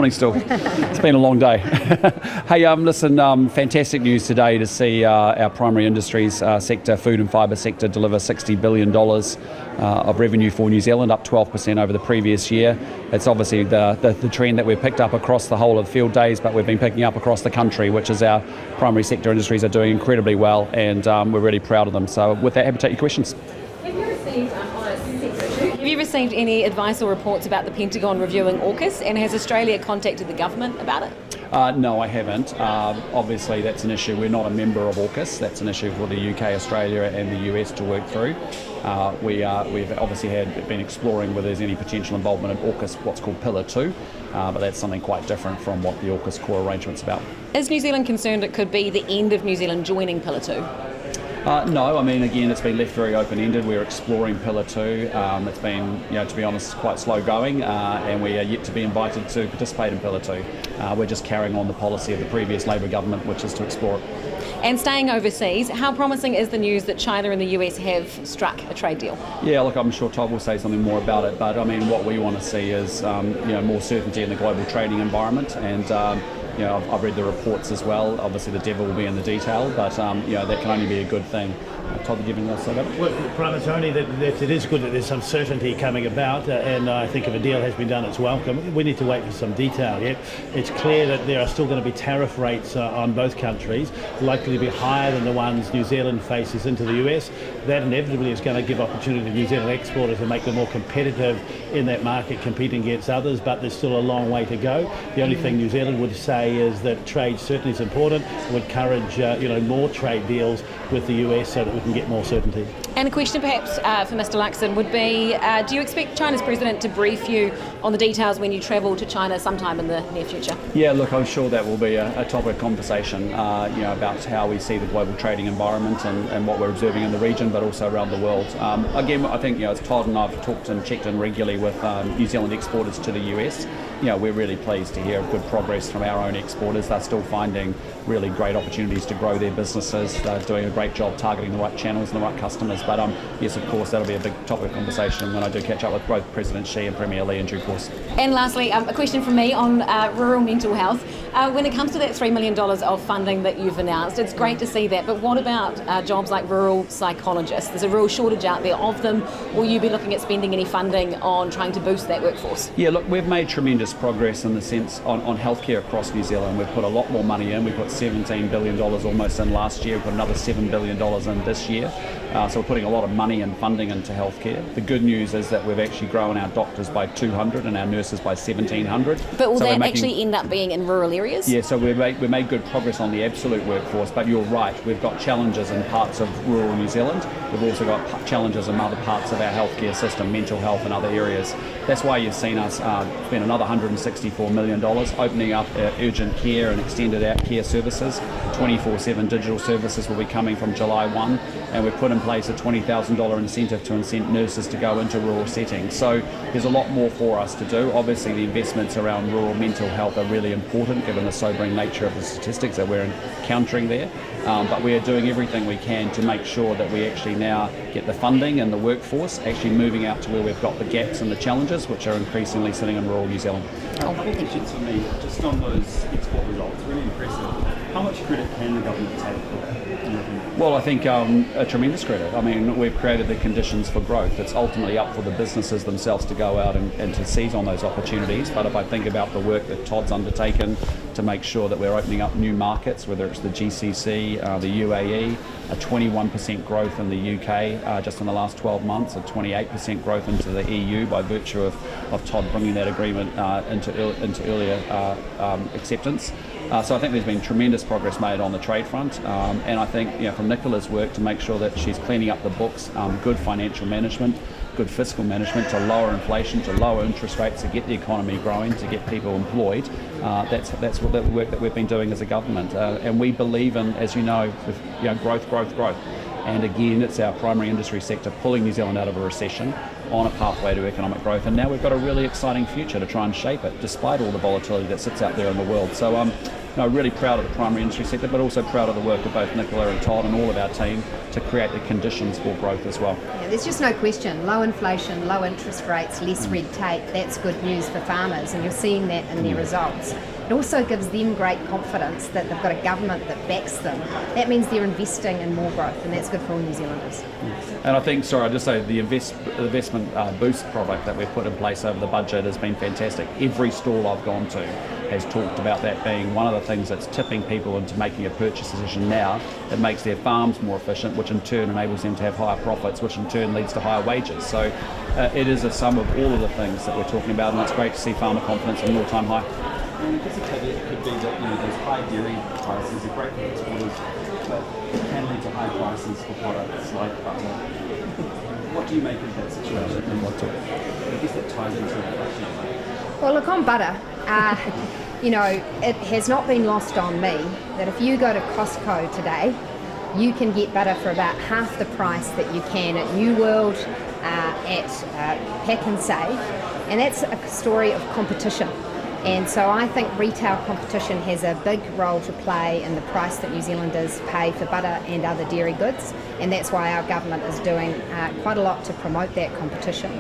Morning still. It's been a long day. Hey, listen, fantastic news today to see our primary industries sector, food and fibre sector, deliver $60 billion of revenue for New Zealand, up 12% over the previous year. It's obviously the trend that we've picked up across the whole of Field Days, but we've been picking up across the country, which is our primary sector industries are doing incredibly well, and we're really proud of them. So with that, happy to take your questions. Have you received any advice or reports about the Pentagon reviewing AUKUS, and has Australia contacted the government about it? No, I haven't. Obviously, that's an issue. We're not a member of AUKUS. That's an issue for the UK, Australia and the US to work through. We've obviously been exploring whether there's any potential involvement in AUKUS, what's called Pillar 2, but that's something quite different from what the AUKUS core arrangement's about. Is New Zealand concerned it could be the end of New Zealand joining Pillar 2? No, I mean, again, it's been left very open-ended. We're exploring Pillar 2. It's been, to be honest, quite slow going, and we are yet to be invited to participate in Pillar 2. We're just carrying on the policy of the previous Labor government, which is to explore it. And staying overseas, how promising is the news that China and the US have struck a trade deal? Yeah, look, I'm sure Todd will say something more about it, but I mean, what we want to see is, more certainty in the global trading environment, and I've read the reports as well. Obviously, the devil will be in the detail, but that can only be a good thing. Todd, do you have anything else to say about it? Well, Prime Minister, only that it is good that there's some certainty coming about, and I think if a deal has been done, it's welcome. We need to wait for some detail yet. It's clear that there are still going to be tariff rates on both countries, likely to be higher than the ones New Zealand faces into the US. That inevitably is going to give opportunity to New Zealand exporters to make them more competitive in that market, competing against others, but there's still a long way to go. The only thing New Zealand would say is that trade certainly is important, and would encourage more trade deals with the US so that we can get more certainty. And a question perhaps for Mr Luxon would be, do you expect China's president to brief you on the details when you travel to China sometime in the near future? Yeah, look, I'm sure that will be a topic of conversation, about how we see the global trading environment and what we're observing in the region, but also around the world. Again, I think, as Todd and I have talked and checked in regularly with New Zealand exporters to the US, we're really pleased to hear good progress from our own exporters. They're still finding really great opportunities to grow their businesses. They're doing a great job targeting the right channels and the right customers. But yes, of course, that'll be a big topic of conversation when I do catch up with both President Xi and Premier Li in due course. And lastly, a question from me on rural mental health. When it comes to that $3 million of funding that you've announced, it's great to see that, but what about jobs like rural psychologists? There's a real shortage out there of them. Will you be looking at spending any funding on trying to boost that workforce? Yeah, look, we've made tremendous progress in the sense on healthcare across New Zealand. We've put a lot more money in. We put $17 billion almost in last year. We've put another $7 billion in this year. So we're putting a lot of money and funding into healthcare. The good news is that we've actually grown our doctors by 200 and our nurses by 1,700. But will that actually end up being in rural areas? Yeah, so we made good progress on the absolute workforce, but you're right, we've got challenges in parts of rural New Zealand. We've also got challenges in other parts of our healthcare system, mental health and other areas. That's why you've seen us spend another $164 million opening up urgent care and extended out care services. 24/7 digital services will be coming from July 1, and we've put in place a $20,000 incentive to incent nurses to go into rural settings. So there's a lot more for us to do. Obviously, the investments around rural mental health are really important given the sobering nature of the statistics that we're encountering there. But we are doing everything we can to make sure that we actually now get the funding and the workforce actually moving out to where we've got the gaps and the challenges, which are increasingly sitting in rural New Zealand. Questions for me, just on those export results, really impressive. How much credit can the government take for that? Well, I think a tremendous credit. I mean, we've created the conditions for growth. It's ultimately up for the businesses themselves to go out and to seize on those opportunities. But if I think about the work that Todd's undertaken to make sure that we're opening up new markets, whether it's the GCC, the UAE, a 21% growth in the UK just in the last 12 months, a 28% growth into the EU by virtue of Todd bringing that agreement into earlier acceptance. So I think there's been tremendous progress made on the trade front, and I think from Nicola's work to make sure that she's cleaning up the books, good financial management, good fiscal management to lower inflation, to lower interest rates, to get the economy growing, to get people employed. That's what the work that we've been doing as a government, and we believe in, as you know, growth. And again, it's our primary industry sector pulling New Zealand out of a recession on a pathway to economic growth. And now we've got a really exciting future to try and shape it, despite all the volatility that sits out there in the world. So really proud of the primary industry sector, but also proud of the work of both Nicola and Todd and all of our team to create the conditions for growth as well. Yeah, there's just no question. Low inflation, low interest rates, less red tape, that's good news for farmers, and you're seeing that in their results. It also gives them great confidence that they've got a government that backs them. That means they're investing in more growth, and that's good for all New Zealanders. And I think, I'll just say the investment boost product that we've put in place over the budget has been fantastic. Every stall I've gone to has talked about that being one of the things that's tipping people into making a purchase decision now. It makes their farms more efficient, which in turn enables them to have higher profits, which in turn leads to higher wages. So it is a sum of all of the things that we're talking about, and it's great to see farmer confidence at an all-time high. And I guess a caveat could be that those high dairy prices are great for exporters, but it can lead to high prices for products like butter. What do you make of that situation? And I guess that ties into inflation. Well, look, on butter, it has not been lost on me that if you go to Costco today, you can get butter for about half the price that you can at New World, at Pack and Save, and that's a story of competition. And so I think retail competition has a big role to play in the price that New Zealanders pay for butter and other dairy goods, and that's why our government is doing quite a lot to promote that competition.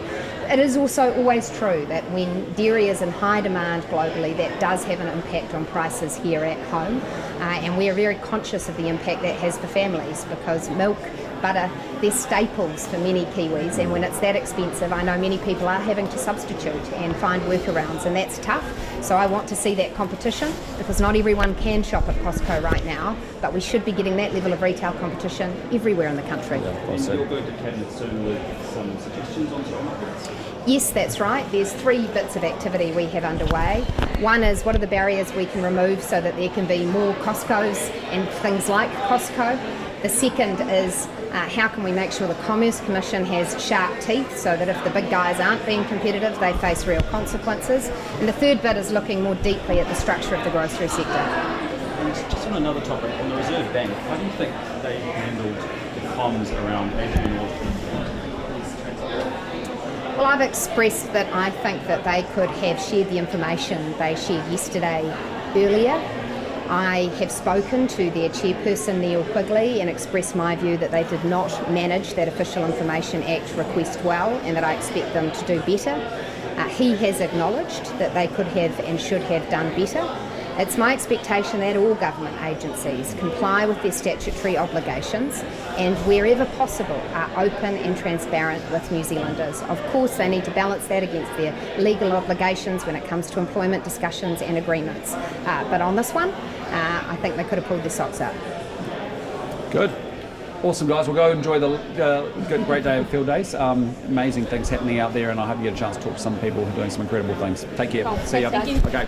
It is also always true that when dairy is in high demand globally, that does have an impact on prices here at home, and we are very conscious of the impact that has for families, because milk, butter, they're staples for many Kiwis, and when it's that expensive, I know many people are having to substitute and find workarounds, and that's tough. So I want to see that competition, because not everyone can shop at Costco right now, but we should be getting that level of retail competition everywhere in the country. And you're going to Cabinet soon with some suggestions on stock markets? Yes, that's right. There's 3 bits of activity we have underway. One is what are the barriers we can remove so that there can be more Costcos and things like Costco. The second is how can we make sure the Commerce Commission has sharp teeth so that if the big guys aren't being competitive, they face real consequences. And the third bit is looking more deeply at the structure of the grocery sector. And just on another topic, on the Reserve Bank, how do you think they handled the comms around Adrian Orton? Well, I've expressed that I think that they could have shared the information they shared yesterday earlier. I have spoken to their chairperson, Neil Quigley, and expressed my view that they did not manage that Official Information Act request well, and that I expect them to do better. He has acknowledged that they could have and should have done better. It's my expectation that all government agencies comply with their statutory obligations and wherever possible are open and transparent with New Zealanders. Of course, they need to balance that against their legal obligations when it comes to employment discussions and agreements. But on this one, I think they could have pulled their socks up. Good. Awesome, guys. We'll go enjoy the great day of field days. Amazing things happening out there, and I hope you get a chance to talk to some people who are doing some incredible things. Take care. Cool. See ya. Thank you. Okay.